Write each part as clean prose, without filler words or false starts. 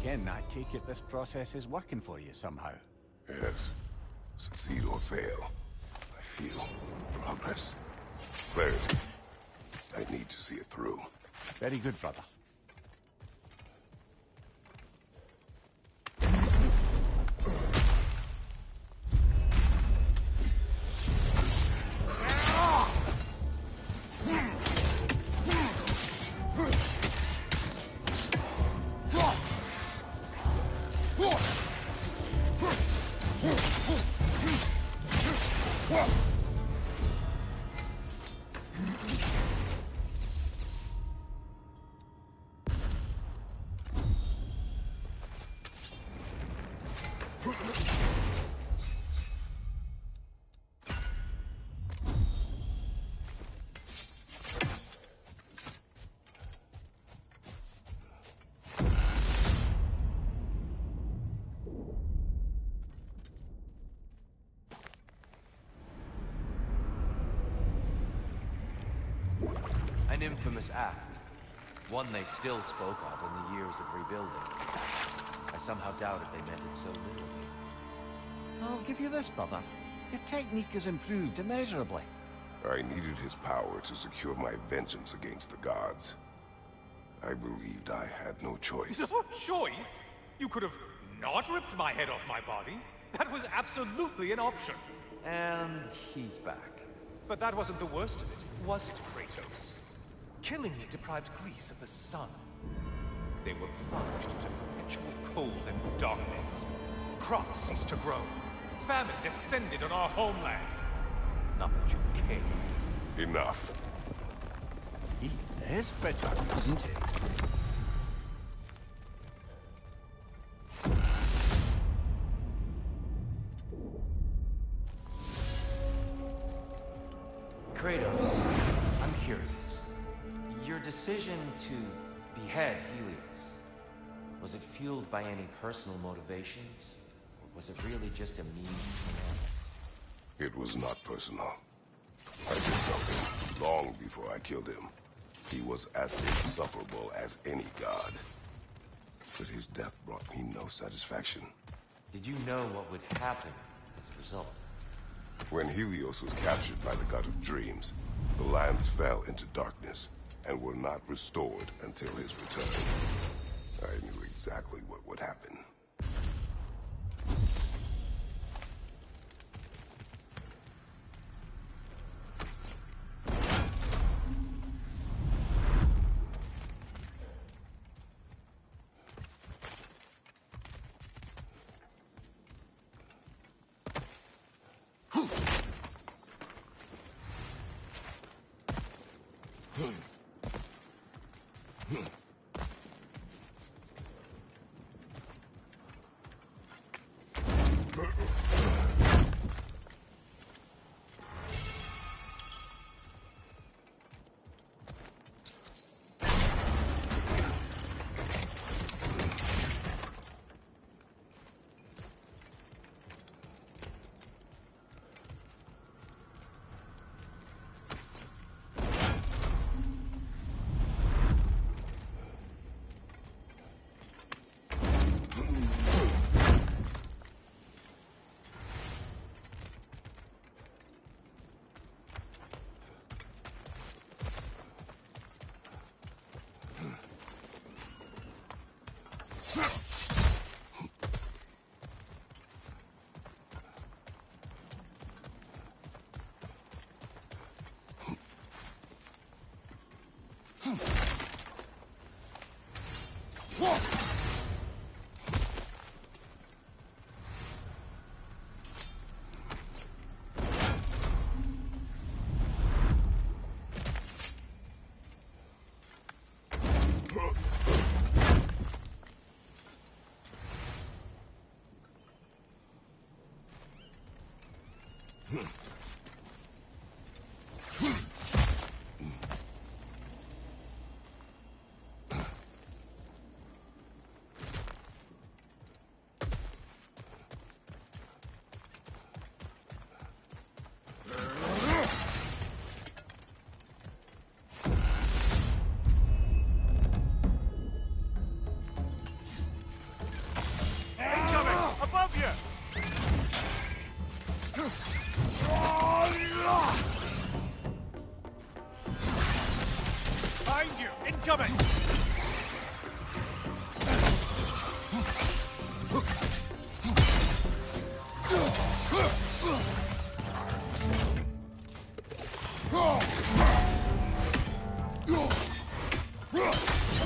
Again, I take it this process is working for you somehow. Yes. Succeed or fail, I feel progress. Clarity. I need to see it through. Very good, brother. An infamous act. One they still spoke of in the years of rebuilding. I somehow doubted they meant it so literally. I'll give you this, brother. Your technique has improved immeasurably. I needed his power to secure my vengeance against the gods. I believed I had no choice. No choice? You could have not ripped my head off my body. That was absolutely an option. And he's back. But that wasn't the worst of it, was it, Kratos? Killing me deprived Greece of the sun. They were plunged into perpetual cold and darkness. Crops ceased to grow. Famine descended on our homeland. Not that you cared. Enough. He is bitter, isn't he? Kratos, I'm curious. Your decision to behead Helios, was it fueled by any personal motivations? Or was it really just a means to an end? It was not personal. I did something long before I killed him. He was as insufferable as any god. But his death brought me no satisfaction. Did you know what would happen as a result? When Helios was captured by the god of dreams, the lands fell into darkness and were not restored until his return. I knew exactly what would happen. Incoming!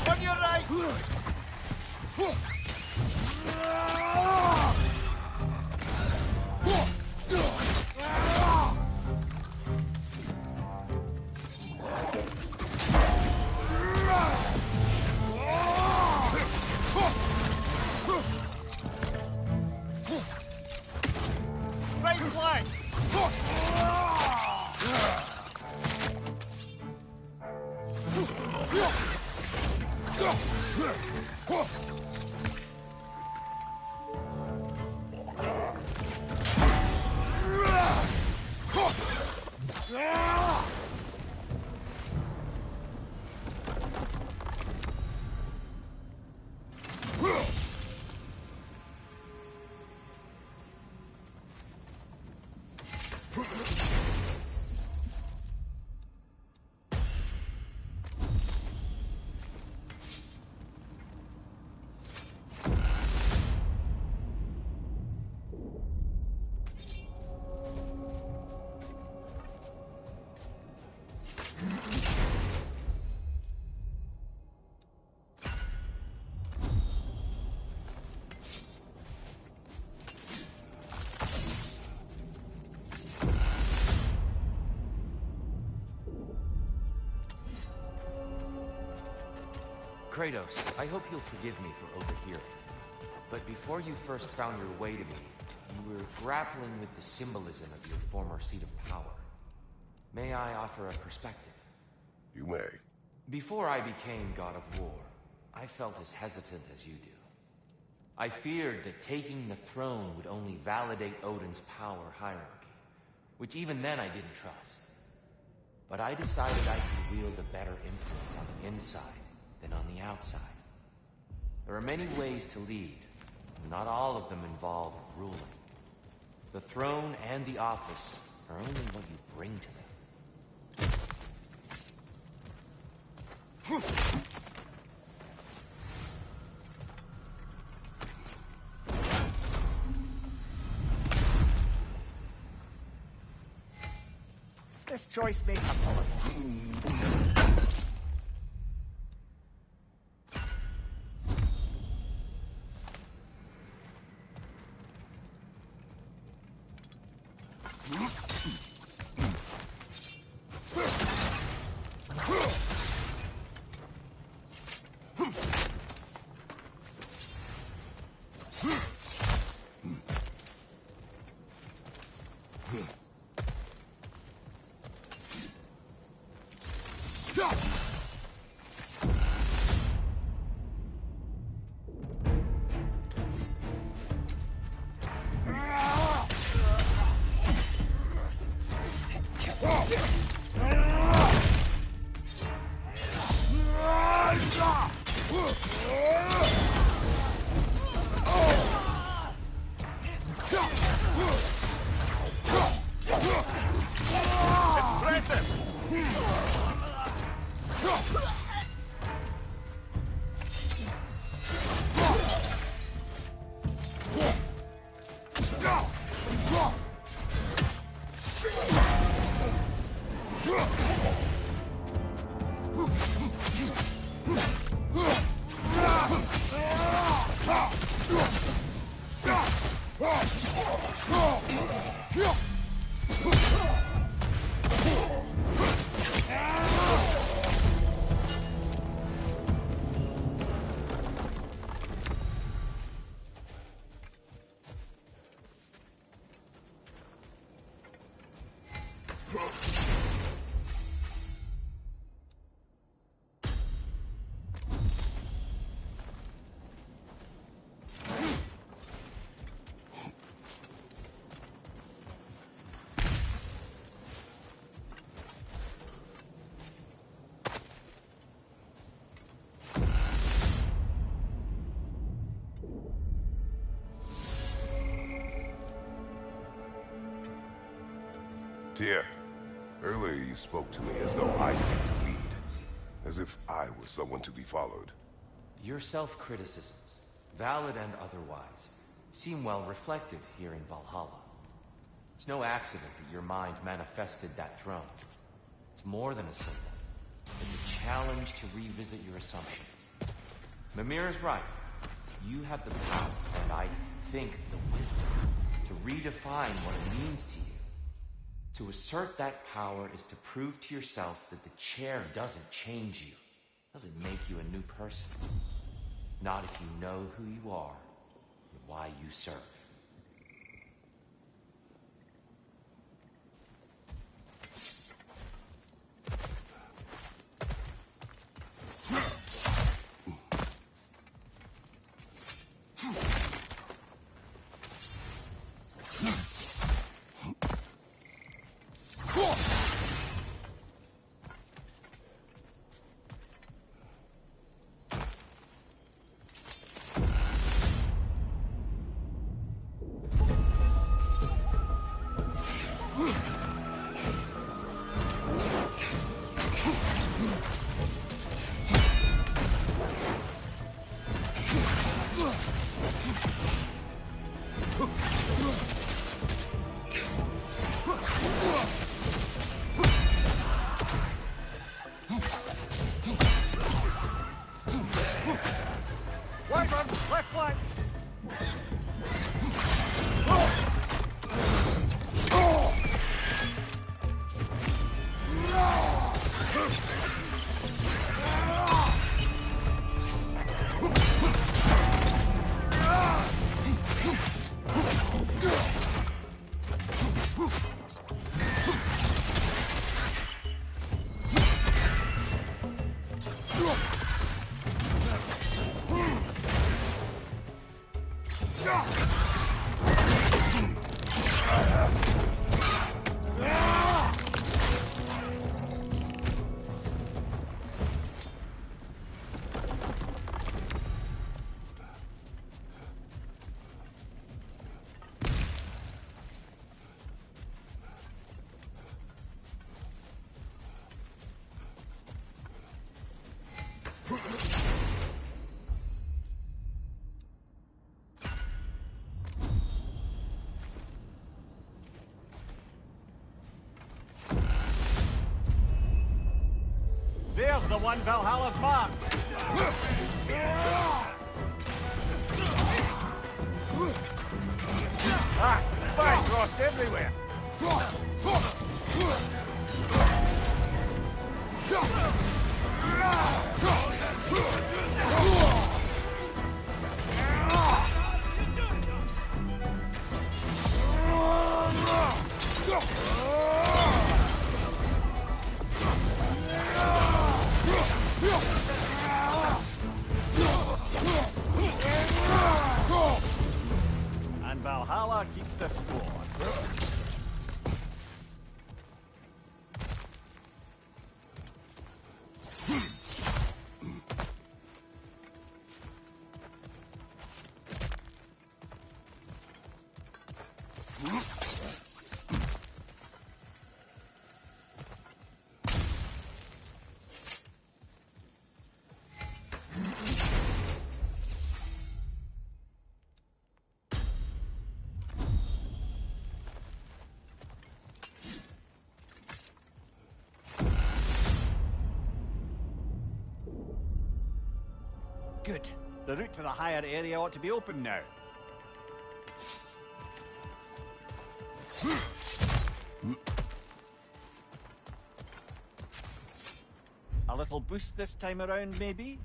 On your right! Right flank! Kratos, I hope you'll forgive me for overhearing. But before you first found your way to me, you were grappling with the symbolism of your former seat of power. May I offer a perspective? You may. Before I became God of War, I felt as hesitant as you do. I feared that taking the throne would only validate Odin's power hierarchy, which even then I didn't trust. But I decided I could wield a better influence on the inside than on the outside. There are many ways to lead, and not all of them involve ruling. The throne and the office are only what you bring to them. This choice may come forward. Tyr, earlier you spoke to me as though I seek to lead. As if I were someone to be followed. Your self-criticisms, valid and otherwise, seem well reflected here in Valhalla. It's no accident that your mind manifested that throne. It's more than a symbol. It's a challenge to revisit your assumptions. Mimir is right. You have the power, and I think the wisdom, to redefine what it means to you. To assert that power is to prove to yourself that the chair doesn't change you, doesn't make you a new person. Not if you know who you are and why you serve. There's the one Valhalla's marked. Ah, fire crossed everywhere. And Valhalla keeps the score. Good. The route to the higher area ought to be open now. A little boost this time around, maybe?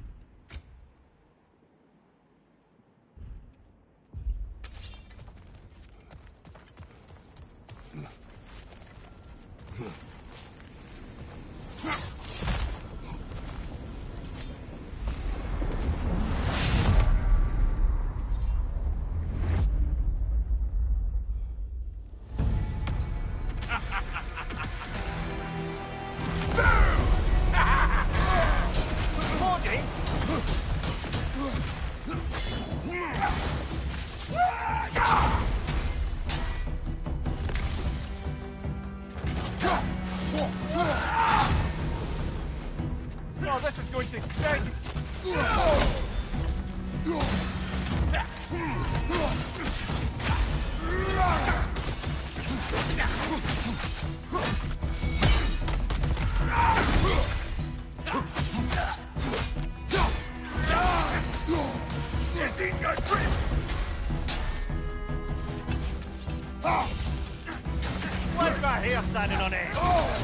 Oh, this is going to sting! Why's my hair standing on end? Oh,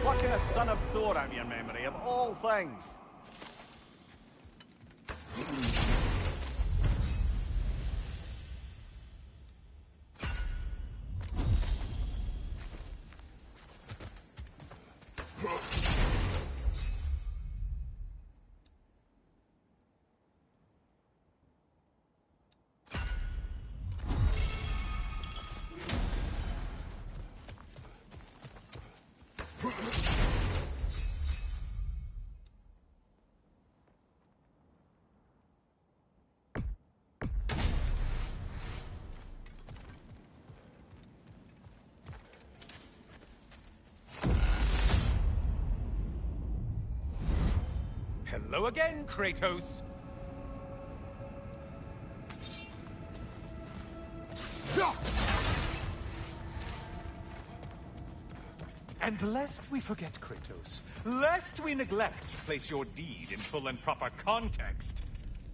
what kind of son of Thor am your memory of all things? Hello again, Kratos. And lest we forget, Kratos, lest we neglect to place your deed in full and proper context,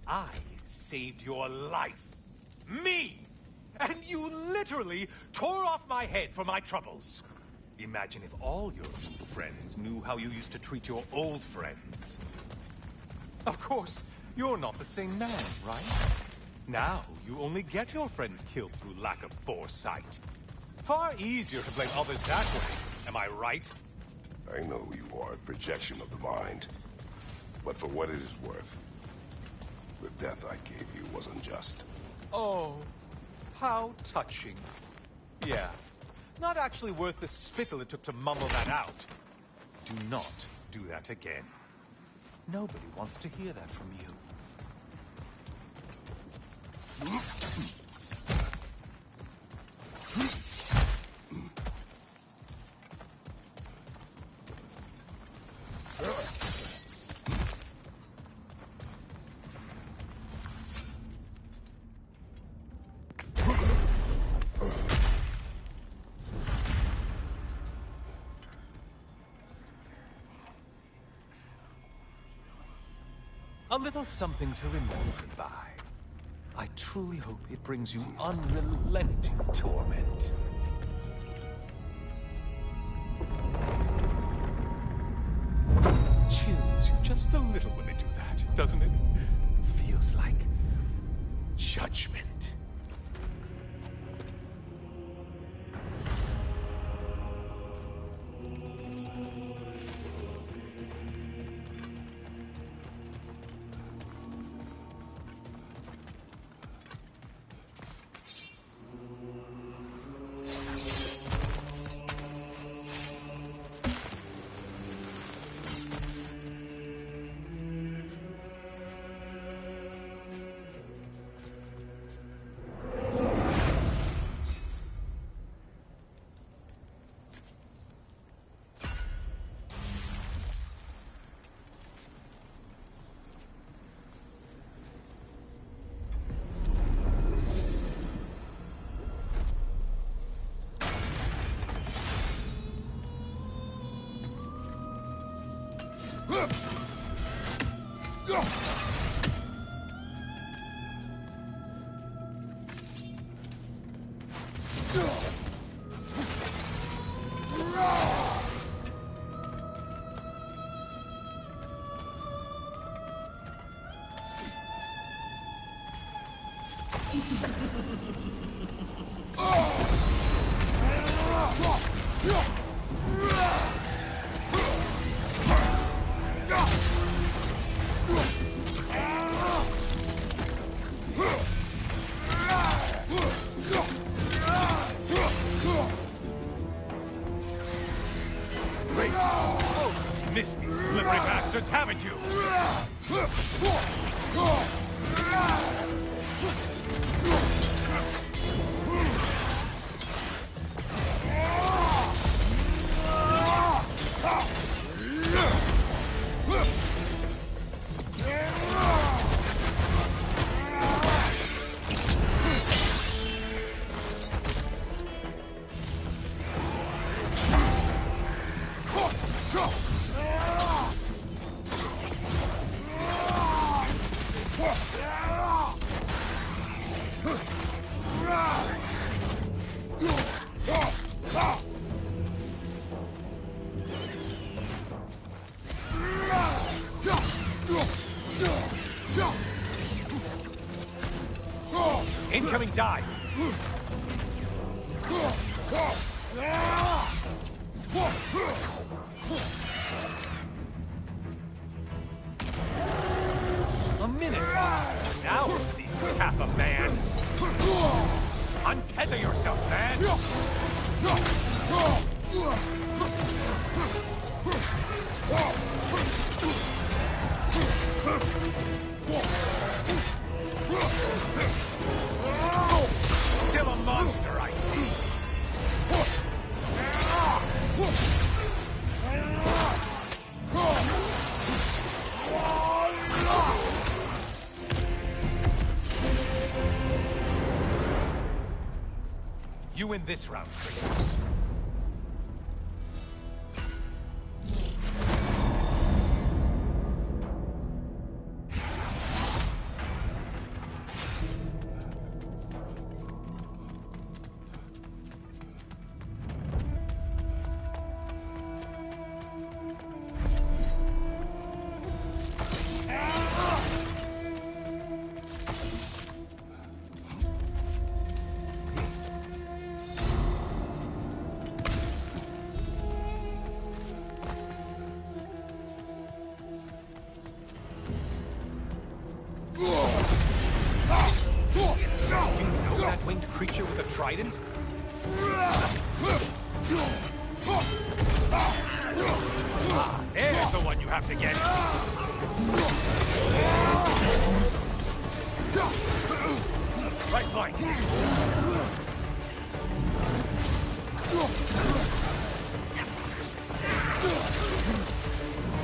I saved your life. Me! And you literally tore off my head for my troubles. Imagine if all your new friends knew how you used to treat your old friends. Of course, you're not the same man, right? Now, you only get your friends killed through lack of foresight. Far easier to blame others that way, am I right? I know you are a projection of the mind. But for what it is worth, the death I gave you was unjust. Oh, how touching. Yeah, not actually worth the spittle it took to mumble that out. Do not do that again. Nobody wants to hear that from you. A little something to remember by. I truly hope it brings you unrelenting torment. Chills you just a little when they do that, doesn't it? Feels like judgment. Missed these slippery bastards, haven't you? Incoming dive! A minute! Now we'll see who's half a man! Untether yourself, man! Still a monster, I see! You win this round, Kratos. Winged creature with a trident? Ah, there's the one you have to get! Right flank!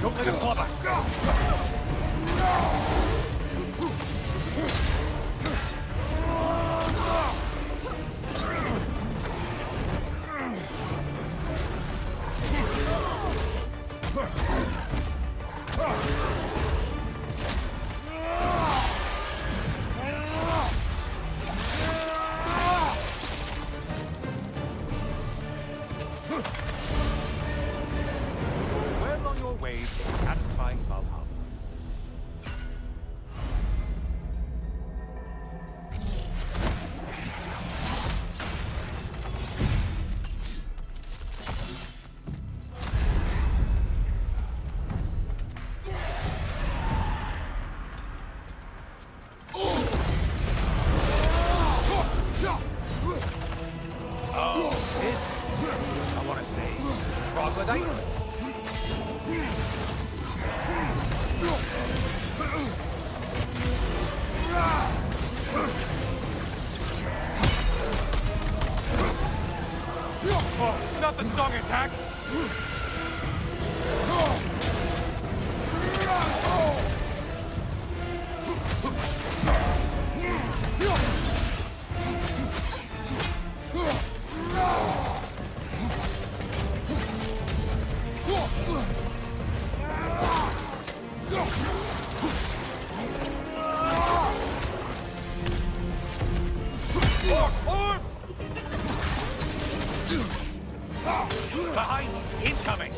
Don't let him club us! Well on your way to satisfying Valhalla. I want to say, troglodyte? Oh, not the song attack! Behind! Incoming!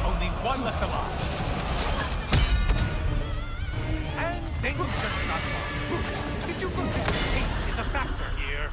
Only one left alive. And things just got wrong. Did you forget haste is a factor here?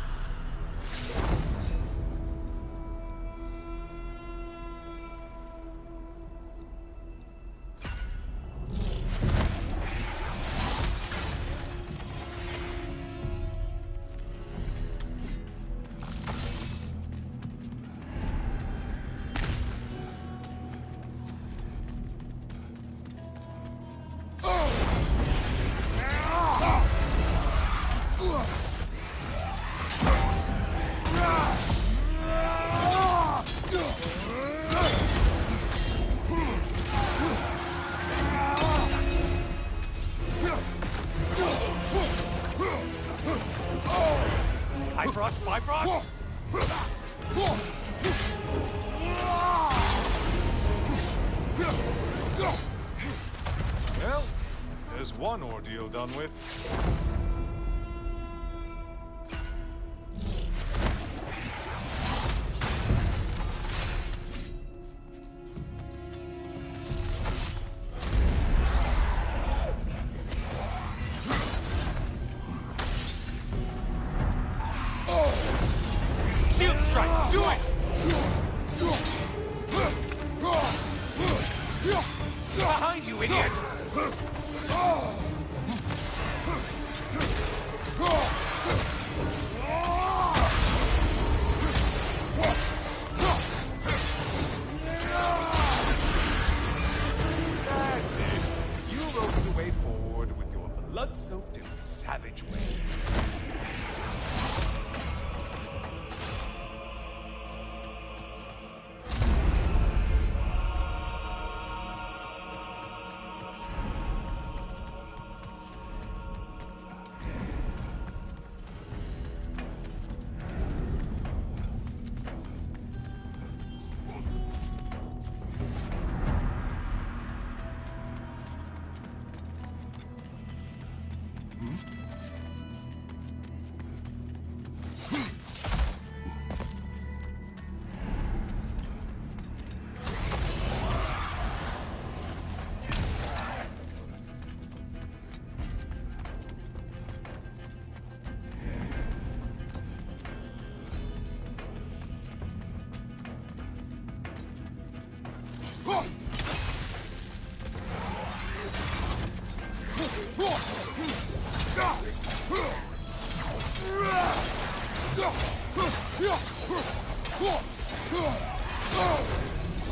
Bifrost, Bifrost! Well, there's one ordeal done with. Shield strike! Do it! Behind you, idiot! That's it. You rode the way forward with your blood-soaked and savage ways.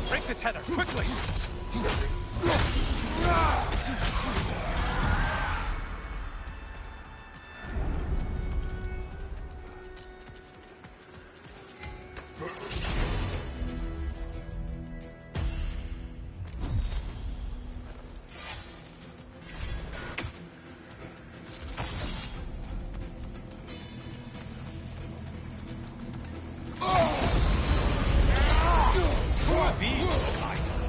Break the tether, quickly! Who are these types?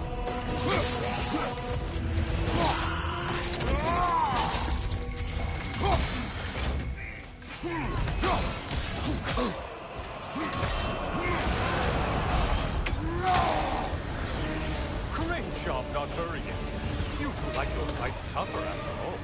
Great job not hurrying. You two like your fights tougher after all.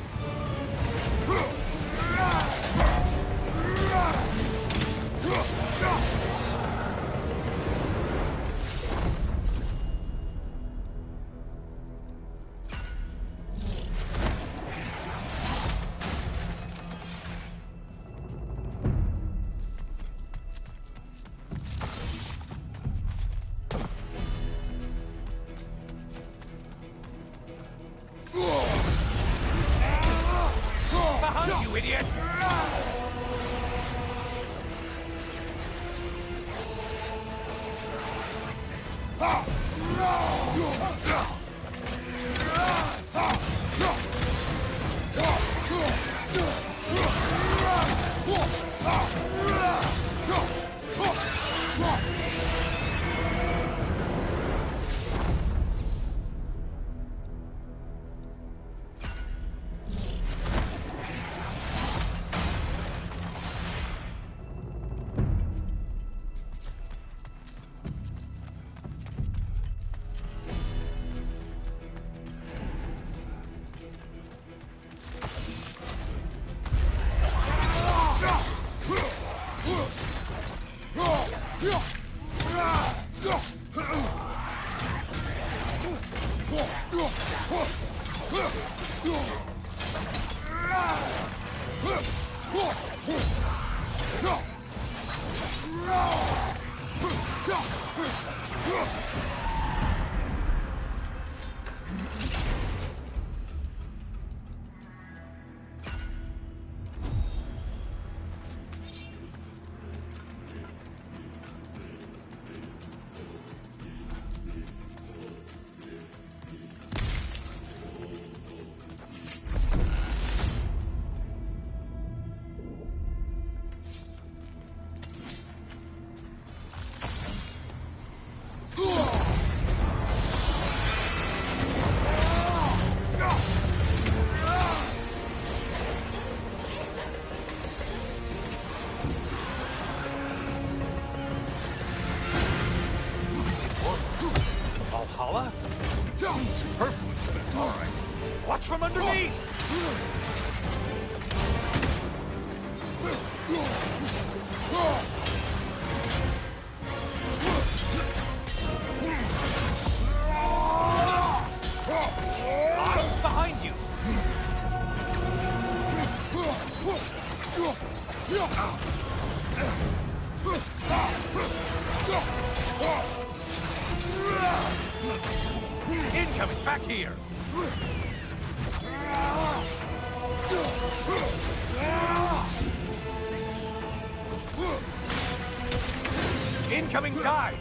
Valhalla? Superfluous, but all right. Watch from underneath! I'm behind you! Incoming! Back here! Incoming dive!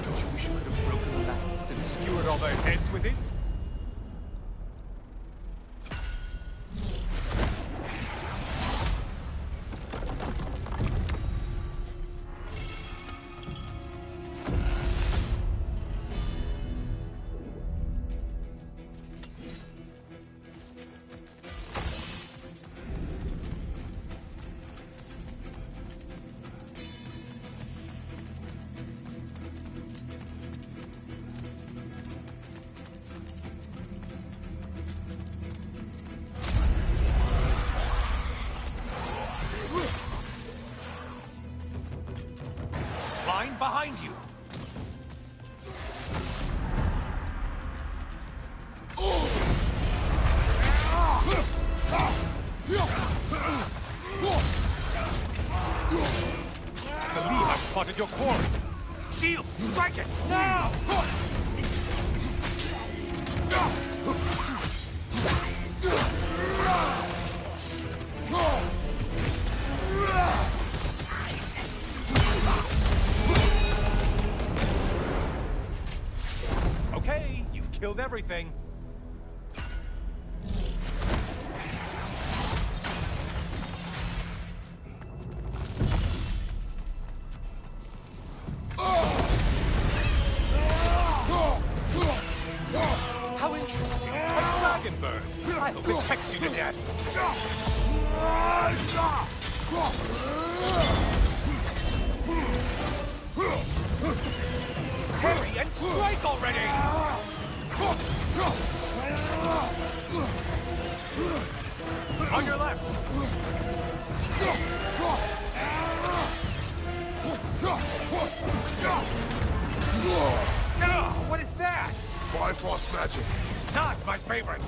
Don't you wish you could have broken the last and skewered all their heads with it? Line behind you! I believe I've spotted your quarry! Shield! Strike it! Now! Okay, you've killed everything. How interesting. A dragon bird. I hope it pecks you to death. Hurry and strike already! On your left! What is that? Bifrost magic. Not my favorite!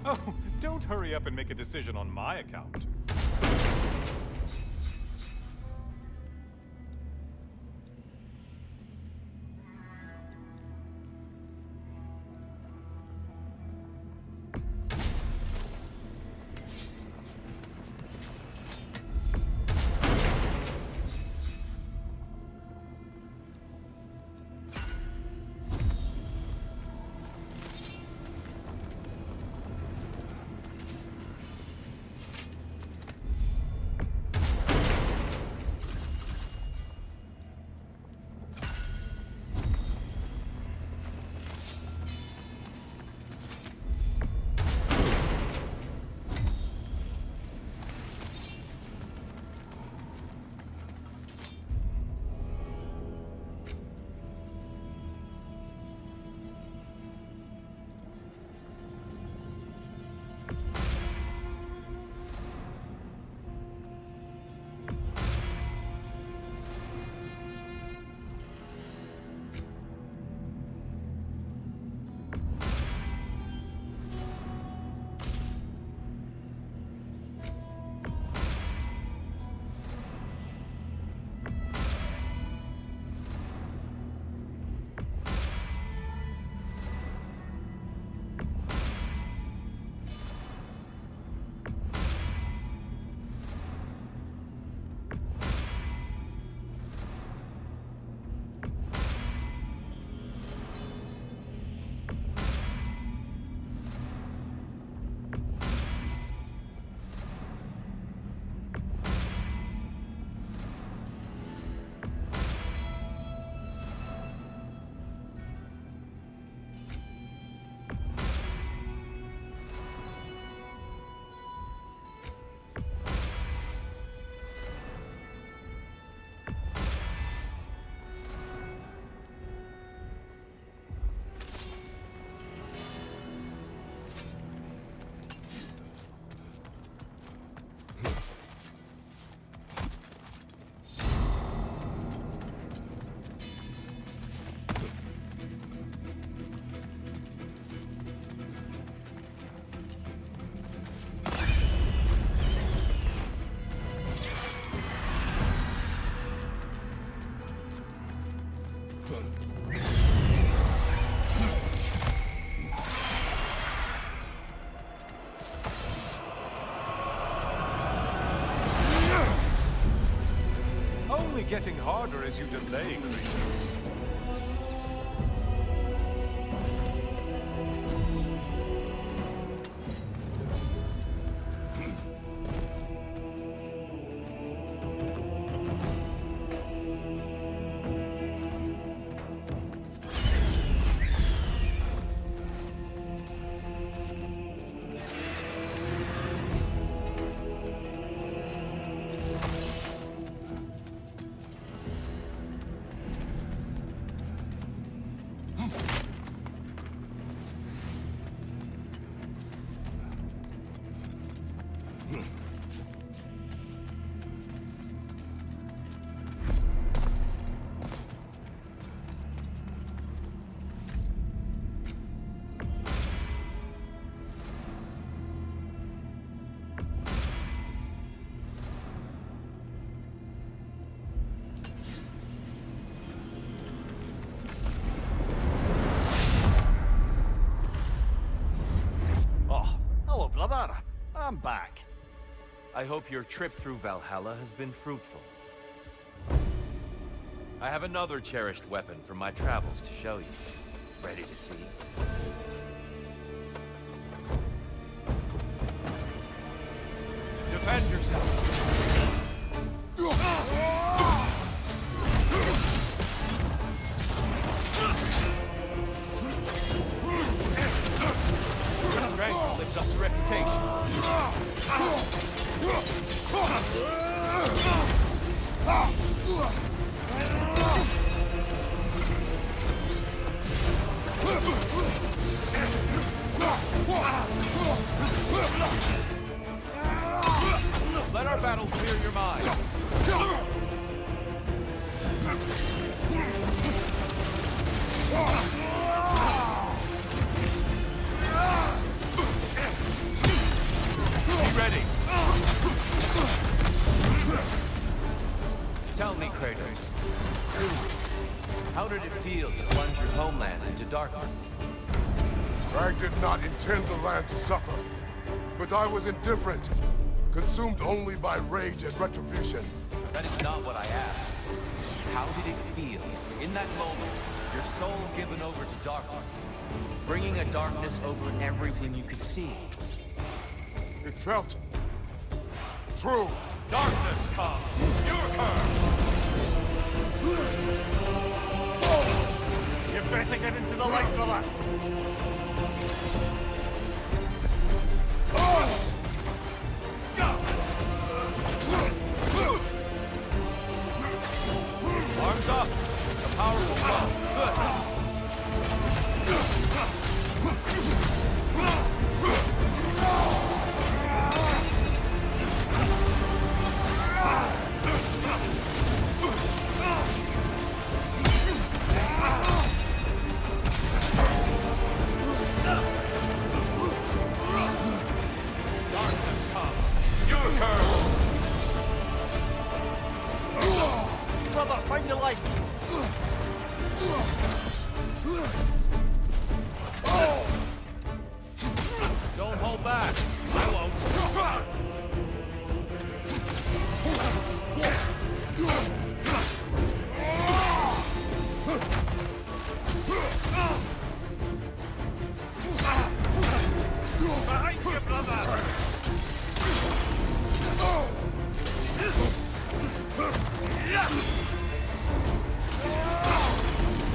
Oh, don't hurry up and make a decision on my account. Only getting harder as you delay, Kratos. I'm back. I hope your trip through Valhalla has been fruitful. I have another cherished weapon from my travels to show you. Ready to see? Defend yourself! Your strength lives up to reputation. Let our battle clear your mind. Be ready. Tell me, Kratos. How did it feel to plunge your homeland into darkness? I did not intend the land to suffer, but I was indifferent, consumed only by rage and retribution. That is not what I asked. How did it feel, in that moment, your soul given over to darkness, bringing a darkness over everything you could see? It felt true. Darkness come! Your curse! You better get into the light, brother. Arms up! A powerful blow. Good. Darkness come! Your curse! Brother, find the light. Don't hold back. I won't. Behind you, brother!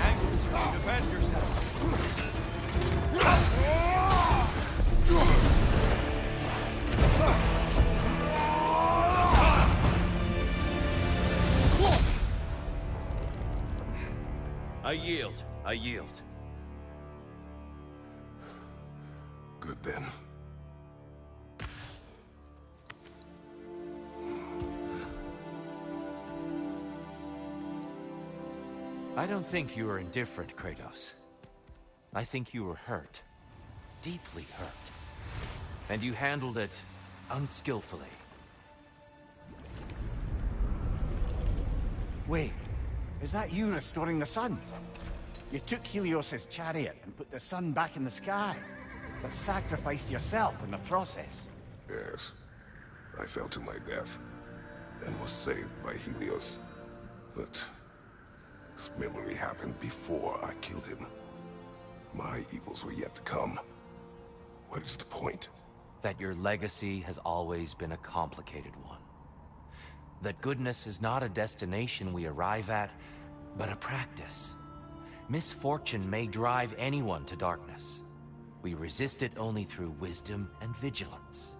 Angles, defend yourself. I yield. I yield. Good then. I don't think you were indifferent, Kratos. I think you were hurt. Deeply hurt. And you handled it unskillfully. Wait, is that you restoring the sun? You took Helios's chariot and put the sun back in the sky, but sacrificed yourself in the process. Yes. I fell to my death, and was saved by Helios. But this memory happened before I killed him. My evils were yet to come. What is the point? That your legacy has always been a complicated one. That goodness is not a destination we arrive at, but a practice. Misfortune may drive anyone to darkness. We resist it only through wisdom and vigilance.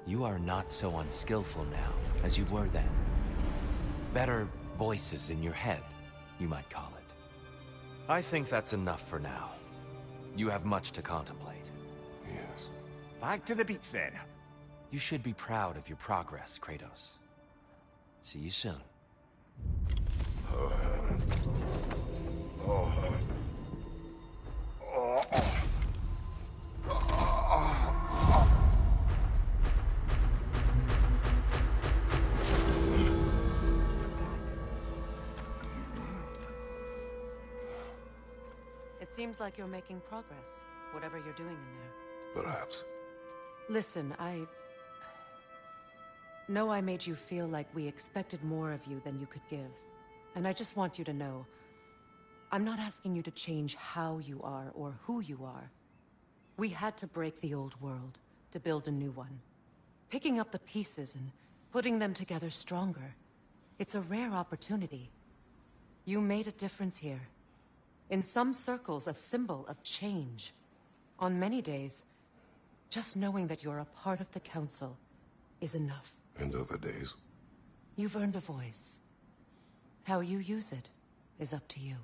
You are not so unskillful now as you were then. Better voices in your head, you might call it. I think that's enough for now. You have much to contemplate. Yes. Back to the beach then. You should be proud of your progress, Kratos. See you soon. It seems like you're making progress, whatever you're doing in there. Perhaps. Listen, I know I made you feel like we expected more of you than you could give. And I just want you to know, I'm not asking you to change how you are or who you are. We had to break the old world to build a new one. Picking up the pieces and putting them together stronger. It's a rare opportunity. You made a difference here. In some circles, a symbol of change. On many days, just knowing that you're a part of the Council is enough. And other days? You've earned a voice. How you use it is up to you.